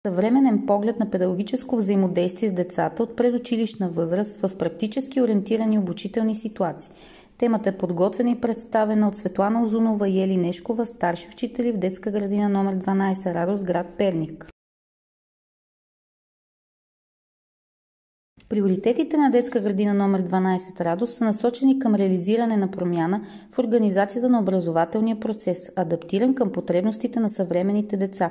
Съвременен поглед на педагогическо взаимодействие с децата от предучилищна възраст в практически ориентирани обучителни ситуации. Темата е подготвена и представена от Светлана Озунова и Ели Нешкова, старши учители в детска градина номер 12 Радост, град Перник. Приоритетите на детска градина номер 12 Радост са насочени към реализиране на промяна в организацията на образователния процес, адаптиран към потребностите на съвременните деца,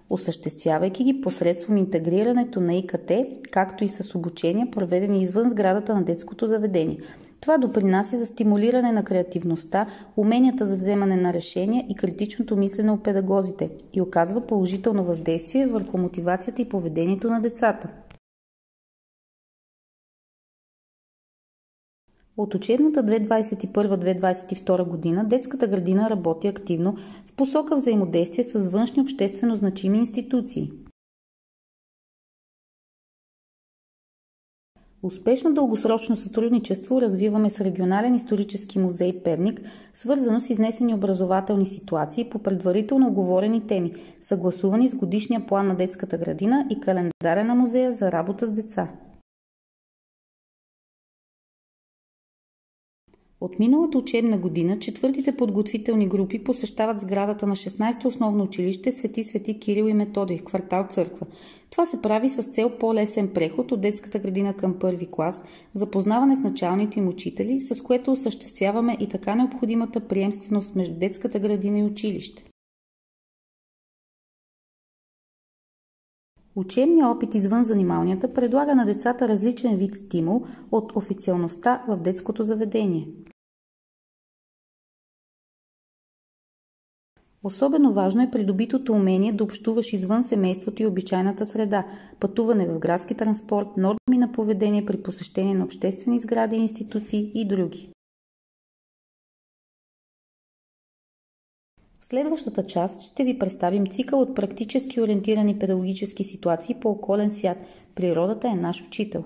осъществявайки ги посредством интегрирането на ИКТ, както и с обучения, проведени извън сградата на детското заведение. Това допринася за стимулиране на креативността, уменията за вземане на решения и критичното мислене у педагозите и оказва положително въздействие върху мотивацията и поведението на децата. От учебната 2021-2022 година детската градина работи активно в посока взаимодействие с външни обществено значими институции. Успешно дългосрочно сътрудничество развиваме с Регионален исторически музей Перник, свързано с изнесени образователни ситуации по предварително оговорени теми, съгласувани с годишния план на детската градина и календаря на музея за работа с деца. От миналата учебна година четвъртите подготвителни групи посещават сградата на 16-то основно училище Свети Кирил и Методий в квартал Църква. Това се прави с цел по-лесен преход от детската градина към първи клас, запознаване с началните им учители, с което осъществяваме и така необходимата приемственост между детската градина и училище. Учебният опит извън заниманията предлага на децата различен вид стимул от официалността в детското заведение. Особено важно е придобитото умение да общуваш извън семейството и обичайната среда, пътуване в градски транспорт, норми на поведение при посещение на обществени сгради и институции и други. В следващата част ще ви представим цикъл от практически ориентирани педагогически ситуации по околен свят. Природата е наш учител.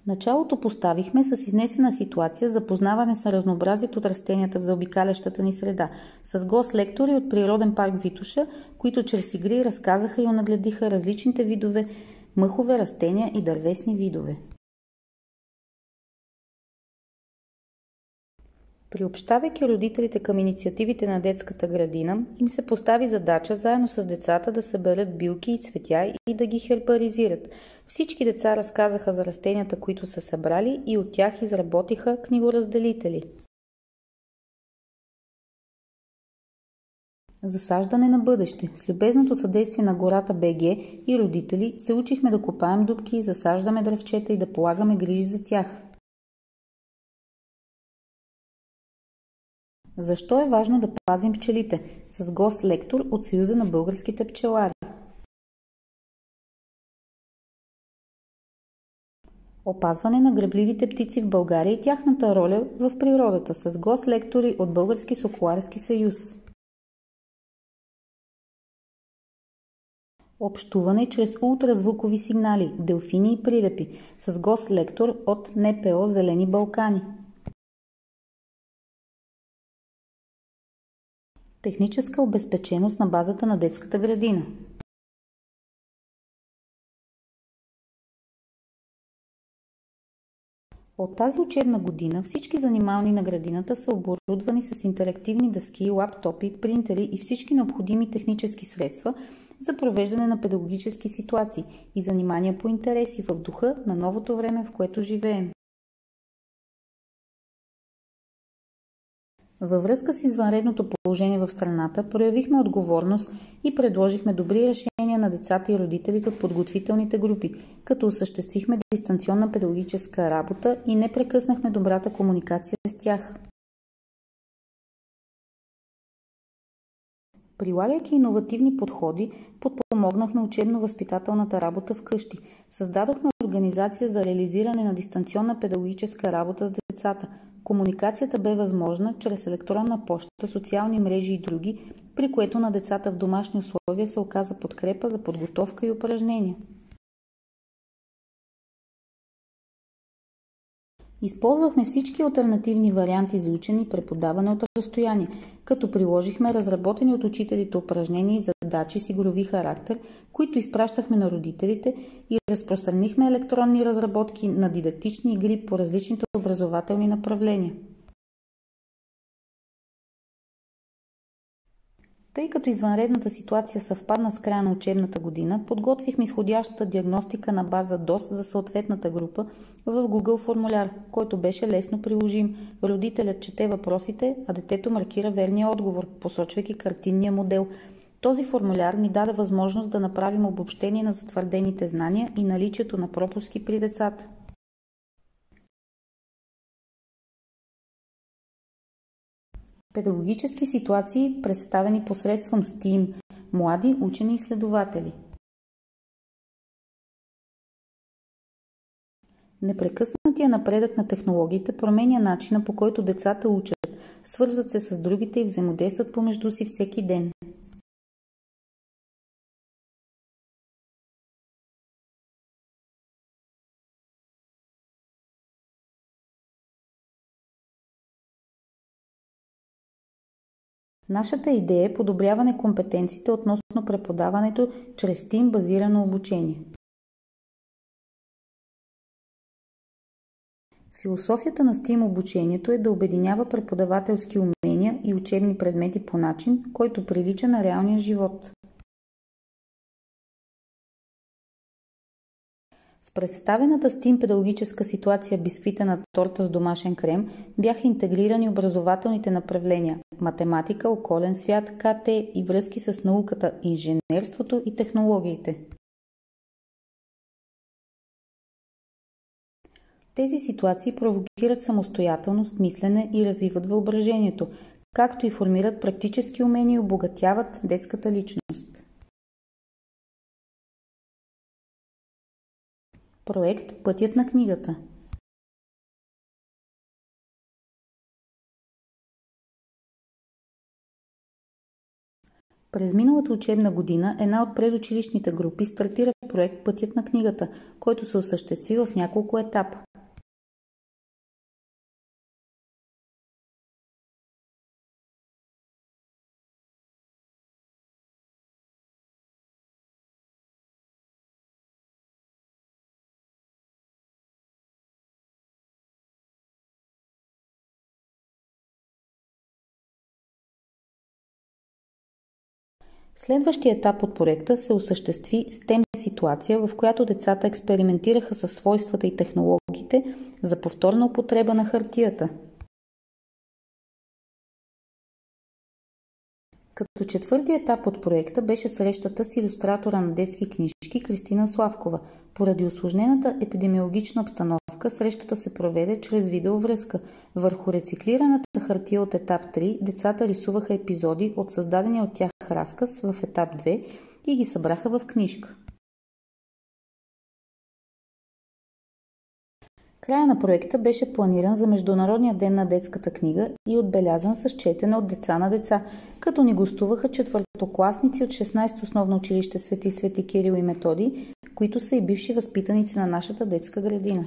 Началото поставихме с изнесена ситуация за познаване с разнообразието от растенията в заобикалящата ни среда, с гост-лектори от Природен парк Витоша, които чрез игри разказаха и онагледиха различните видове мъхове, растения и дървесни видове. Приобщавайки родителите към инициативите на детската градина, им се постави задача заедно с децата да съберат билки и цветя и да ги хербаризират. Всички деца разказаха за растенията, които са събрали, и от тях изработиха книгоразделители. Засаждане на бъдеще. С любезното съдействие на Гората БГ и родители се учихме да копаем дупки, засаждаме дръвчета и да полагаме грижи за тях. Защо е важно да пазим пчелите? С гост-лектор от Съюза на българските пчелари. Опазване на грабливите птици в България и тяхната роля в природата с гост-лектори от Български соколарски съюз. Общуване чрез ултразвукови сигнали, делфини и прилепи с гост-лектор от НПО Зелени Балкани. Техническа обезпеченост на базата на детската градина. От тази учебна година всички занимални на градината са оборудвани с интерактивни дъски, лаптопи, принтери и всички необходими технически средства за провеждане на педагогически ситуации и занимания по интереси в духа на новото време, в което живеем. Във връзка с извънредното положение в страната, проявихме отговорност и предложихме добри решения на децата и родителите от подготвителните групи, като осъществихме дистанционна педагогическа работа и не прекъснахме добрата комуникация с тях. Прилагайки иновативни подходи, подпомогнахме учебно-възпитателната работа вкъщи. Създадохме организация за реализиране на дистанционна педагогическа работа с децата. Комуникацията бе възможна чрез електронна поща, социални мрежи и други, при което на децата в домашни условия се оказа подкрепа за подготовка и упражнения. Използвахме всички алтернативни варианти за учене и преподаване от разстояние, като приложихме разработени от учителите упражнения и задачи с игрови характер, които изпращахме на родителите, и разпространихме електронни разработки на дидактични игри по различните образователни направления. Тъй като извънредната ситуация съвпадна с края на учебната година, подготвихме изходящата диагностика на база ДОС за съответната група в Google формуляр, който беше лесно приложим. Родителят чете въпросите, а детето маркира верния отговор, посочвайки картинния модел. Този формуляр ни даде възможност да направим обобщение на затвърдените знания и наличието на пропуски при децата. Педагогически ситуации, представени посредством STEAM – млади учени изследователи. Непрекъснатия напредък на технологиите променя начина, по който децата учат, свързват се с другите и взаимодействат помежду си всеки ден. Нашата идея е подобряване компетенциите относно преподаването чрез STEAM-базирано обучение. Философията на STEAM обучението е да обединява преподавателски умения и учебни предмети по начин, който прилича на реалния живот. В представената STEAM педагогическа ситуация бисквитена торта с домашен крем бяха интегрирани образователните направления математика, околен свят, КТ и връзки с науката, инженерството и технологиите. Тези ситуации провокират самостоятелност, мислене и развиват въображението, както и формират практически умения и обогатяват детската личност. Проект Пътят на книгата. През миналата учебна година една от предучилищните групи стартира проект Пътят на книгата, който се осъществи в няколко етапа. Следващия етап от проекта се осъществи STEM ситуация, в която децата експериментираха със свойствата и технологиите за повторна употреба на хартията. Като четвърти етап от проекта беше срещата с илюстратора на детски книжки Кристина Славкова. Поради усложнената епидемиологична обстановка, срещата се проведе чрез видеовръзка. Върху рециклираната хартия от етап 3 децата рисуваха епизоди от създадения от тях разказ в етап 2 и ги събраха в книжка. Края на проекта беше планиран за Международния ден на детската книга и отбелязан с четене от деца на деца, като ни гостуваха четвъртокласници от 16-то основно училище Свети Кирил и Методий, които са и бивши възпитаници на нашата детска градина.